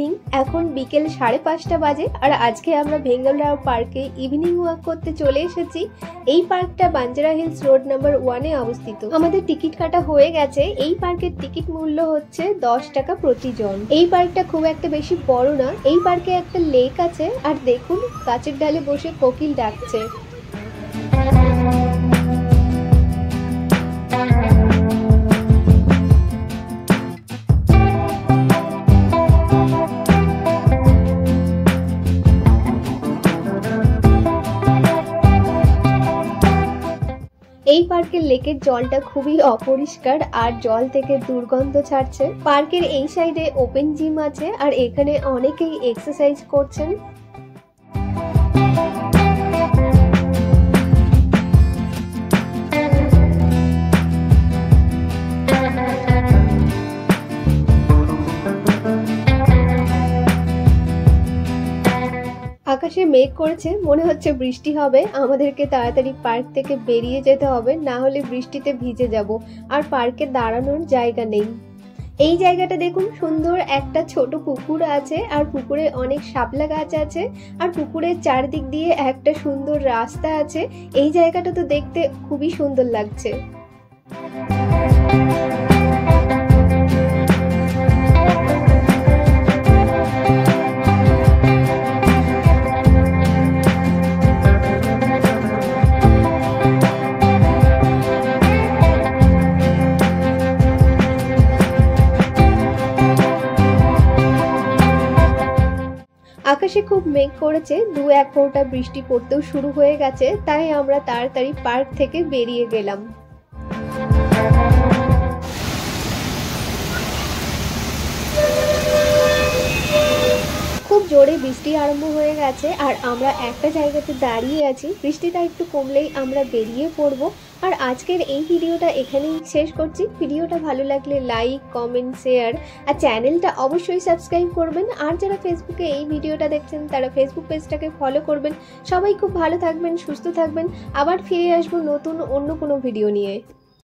Evening. এখন বিকেল 5:30 বাজে আর আজকে আমরা ভেঙ্গলরাও পার্কে ইভিনিং ওয়াক করতে চলে এসেছি। এই পার্কটা বাঞ্জারা হিলস রোড নাম্বার 1 এ অবস্থিত। আমাদের টিকিট কাটা হয়ে গেছে। এই পার্কের টিকিট মূল্য হচ্ছে 10 টাকা প্রতি জন। এই পার্কটা খুব একটা বেশি বড় না। এই পার্কে একটা লেক আছে আর দেখুন গাছের ডালে বসে কোকিল ডাকছে। এই পার্কের লেকের জলটা খুবই অপরিষ্কার আর জল থেকে দুর্গন্ধ ছাড়ছে। পার্কের এই সাইডে ওপেন জিম আছে আর এখানে অনেকেই এক্সারসাইজ করছেন। আকাশে মেঘ করেছে, মনে হচ্ছে বৃষ্টি হবে। আমাদেরকে তাড়াতাড়ি পার্ক থেকে বেরিয়ে যেতে হবে, না হলে বৃষ্টিতে ভিজে যাব আর পার্কে দাঁড়ানোর জায়গা নেই। এই জায়গাটা দেখুন, সুন্দর একটা ছোট পুকুর আছে আর পুকুরে অনেক শাপলা গাছ আছে আর পুকুরের চারদিক দিয়ে একটা সুন্দর রাস্তা আছে। এই জায়গাটা তো দেখতে খুবই সুন্দর লাগছে। আকাশে খুব মেঘ করেছে, 2-1 ফোঁটা বৃষ্টি পড়তেও শুরু হয়ে গেছে, তাই আমরা তাড়াতাড়ি পার্ক থেকে বেরিয়ে গেলাম। খুব জোরে বৃষ্টি আরম্ভ হয়ে গেছে আর আমরা একটা জায়গাতে দাঁড়িয়ে আছি। বৃষ্টিটা একটু কমলেই আমরা বেরিয়ে পড়বো। আর আজকের এই ভিডিওটা এখানেই শেষ করছি। ভিডিওটা ভালো লাগলে লাইক, কমেন্ট, শেয়ার আর চ্যানেলটা অবশ্যই সাবস্ক্রাইব করবেন। আর যারা ফেসবুকে এই ভিডিওটা দেখছেন তারা ফেসবুক পেজটাকে ফলো করবেন। সবাই খুব ভালো থাকবেন, সুস্থ থাকবেন। আবার ফিরে আসবো নতুন অন্য কোনো ভিডিও নিয়ে।